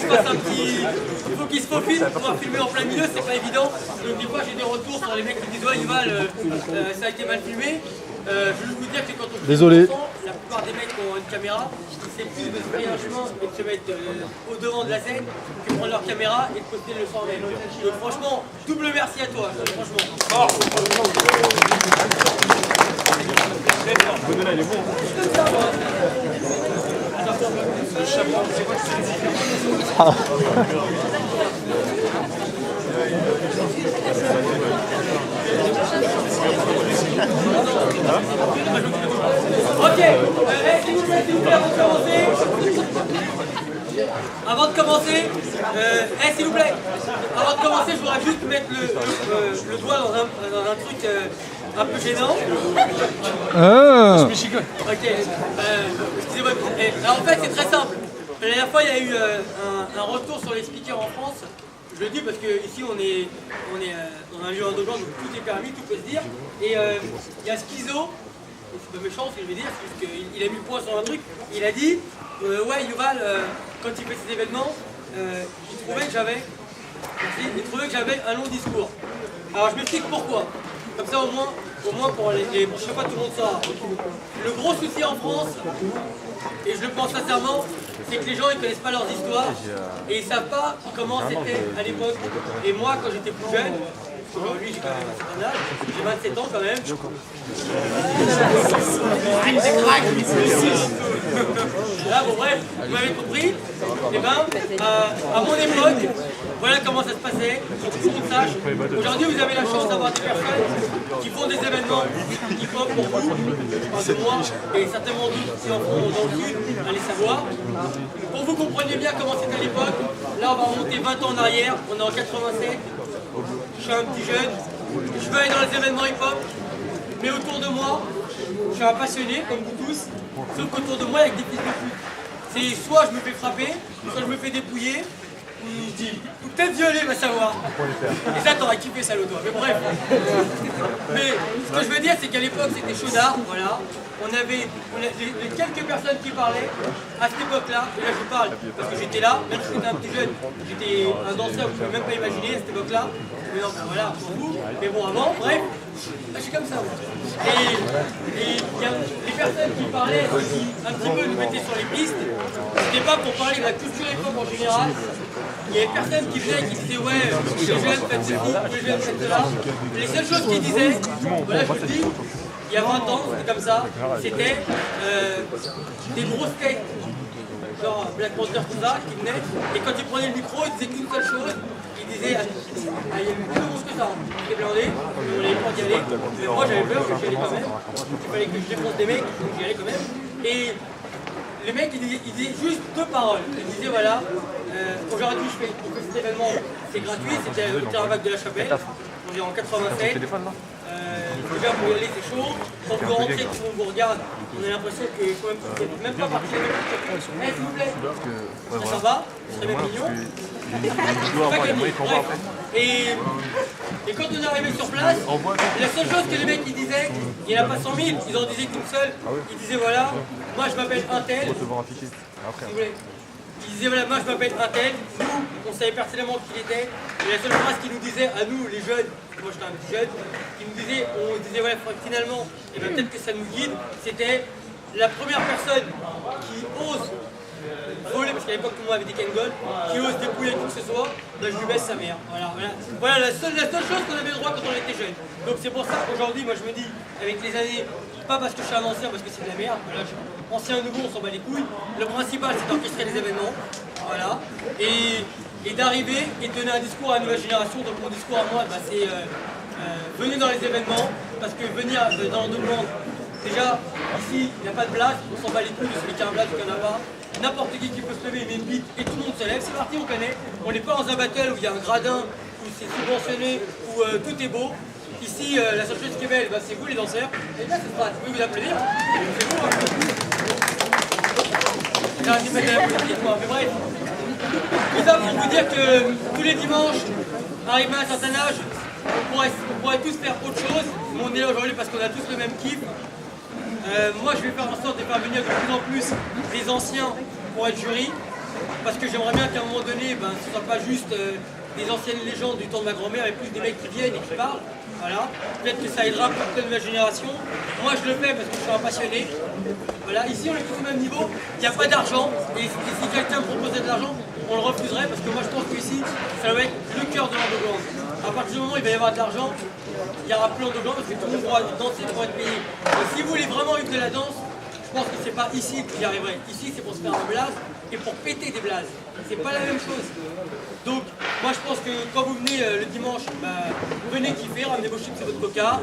je fasse un petit... Il faut qu'il se faufile pour pouvoir filmer en plein milieu, c'est pas évident. Donc des fois j'ai des retours sur les mecs qui disent ouais Yuval, ça a été mal filmé. Je veux vous dire que quand on Désolé. la plupart des mecs qui ont une caméra, c'est plus de se frayer un chemin et de se mettre au devant de la scène que prendre leur caméra et de poster le soir même. Donc franchement, double merci à toi, franchement. Là, il est bon. Le chapeau, c'est quoi Ok, s'il vous plaît, avant de commencer, s'il vous plaît, avant de commencer, je voudrais juste mettre le doigt dans un truc un peu gênant. Ok, excusez-moi. Alors en fait, c'est très simple. La dernière fois, il y a eu un retour sur les speakers en France. Je le dis parce qu'ici, on a un lieu indolent, donc tout est permis, tout peut se dire. Et il y a Schizo, c'est pas méchant ce que je vais dire, c'est qu'il a mis le point sur un truc. Il a dit ouais, Yuval, quand il fait ces événements, il trouvait que j'avais un long discours. Alors je m'explique pourquoi. Comme ça, au moins pour les prochaines fois, tout le monde saura. Le gros souci en France, et je le pense sincèrement, c'est que les gens ils connaissent pas leurs histoires et ils savent pas comment c'était à l'époque. Et moi, quand j'étais plus jeune, aujourd'hui j'ai quand même un certain âge, j'ai 27 ans quand même. Là, bon bref, vous m'avez compris. Et ben, à mon époque, voilà comment ça se passait, pour que tout le monde sache. Aujourd'hui, vous avez la chance d'avoir des personnes qui font des événements hip-hop pour vous, de moi, et certainement d'autres qui en font dans le sud, allez savoir. Pour que vous compreniez bien comment c'était à l'époque, là on va remonter 20 ans en arrière, on est en 87, je suis un petit jeune, je veux aller dans les événements hip-hop, mais autour de moi, je suis un passionné, comme vous tous, sauf qu'autour de moi, il y a que des fils de pute. C'est soit je me fais frapper, soit je me fais dépouiller, ou peut-être violer, va savoir. Et ça, t'aurais kiffé, salaud, toi. Mais bref. Mais ce que je veux dire, c'est qu'à l'époque, c'était chaudard, voilà. On avait les quelques personnes qui parlaient à cette époque-là, et là je parle parce que j'étais là, même si j'étais un petit jeune, j'étais un danseur, vous ne pouvez même pas imaginer à cette époque-là. Mais non, ben voilà, pour vous. Mais bon, avant, bref, je suis comme ça. Et il y a les personnes qui parlaient, qui un petit peu nous mettaient sur les pistes, c'était pas pour parler de la culture hip-hop en général. Il y avait personne qui venait et qui disait ouais, les jeunes faites ceci, les jeunes faites cela. Les seules choses qu'ils disaient, voilà, je vous le dis, il y a 20 ans, c'était comme ça, c'était des grosses têtes, genre Black Panther, tout ça, qui venaient, et quand ils prenaient le micro, ils disaient qu'une seule chose, ils disaient, il y avait plus de monde que ça, j'étais blindé, on n'avait pas d'y aller, mais moi j'avais peur, j'y allais quand même, il fallait que je défonce des mecs, donc j'y allais quand même, et les mecs ils disaient juste deux paroles, ils disaient voilà, aujourd'hui je fais pour que cet événement, c'est gratuit, c'était au terrain vague de la Chapelle, on est en 87. Déjà pour y aller c'est chaud, quand vous rentrez, tout le monde vous regarde, on a l'impression que vous n'êtes même pas parti avec le s'il vous plaît, ça va, ce serait même mignon. Et quand on est arrivé sur place, la seule chose que les mecs ils disaient, il n'y en a pas 100 000, ils en disaient qu'une seule, ils disaient voilà, moi je m'appelle Untel, s'il vous plaît. Il disait voilà, moi je m'appelle Untel, nous on savait personnellement qui il était, et la seule phrase qu'il nous disait à nous les jeunes, moi j'étais un petit jeune, on disait voilà finalement, et ben, peut-être que ça nous guide, c'était la première personne qui ose voler, parce qu'à l'époque tout le monde avait des Kangol, qui ose dépouiller qui que ce soit, ben, je lui baisse sa mère. Voilà la seule chose qu'on avait le droit quand on était jeune. Donc c'est pour ça qu'aujourd'hui moi je me dis, avec les années, pas parce que je suis un ancien, parce que c'est de la merde, voilà, ancien nouveau on s'en bat les couilles, le principal c'est d'orchestrer les événements, voilà, et d'arriver et de donner un discours à la nouvelle génération. Donc mon discours à moi, bah, c'est venez dans les événements, parce que venir dans notre monde, déjà ici il n'y a pas de blague, on s'en bat les couilles de celui qui a un blague ou qui n'en a pas. N'importe qui peut se lever, il met une bite et tout le monde se lève, c'est parti, on connaît. On n'est pas dans un battle où il y a un gradin, où c'est subventionné, où tout est beau. Ici, la seule chose qui est belle, bah, c'est vous les danseurs. Et là, c'est pas, vous pouvez vous applaudir. C'est vous, hein. C'est pas de la politique, moi, mais bref. Tout ça pour vous dire que tous les dimanches, arrivé à un certain âge, on pourrait tous faire autre chose. Mais on est là aujourd'hui parce qu'on a tous le même kiff. Moi, je vais faire en sorte de faire venir de plus en plus des anciens pour être jury. parce que j'aimerais bien qu'à un moment donné, ben, ce ne soit pas juste des anciennes légendes du temps de ma grand-mère, mais plus des mecs qui viennent et qui parlent. Voilà. Peut-être que ça aidera pour la nouvelle génération. Moi, je le fais parce que je suis un passionné. Voilà. Ici, on est tous au même niveau. Il n'y a pas d'argent. Et si quelqu'un me proposait de l'argent, on le refuserait parce que moi, je pense qu'ici, ça doit être le cœur de l'underground. À partir du moment où il va y avoir de l'argent, il y aura plus d'underground parce que tout le monde pourra danser pour être payé. Et si vous voulez vraiment vivre de la danse, je pense que c'est pas ici que j'y arriverai. Ici, c'est pour se faire un blase et pour péter des blazes. C'est pas la même chose. Donc, moi, je pense que quand vous venez le dimanche, bah, venez kiffer, ramenez vos chips et votre coca.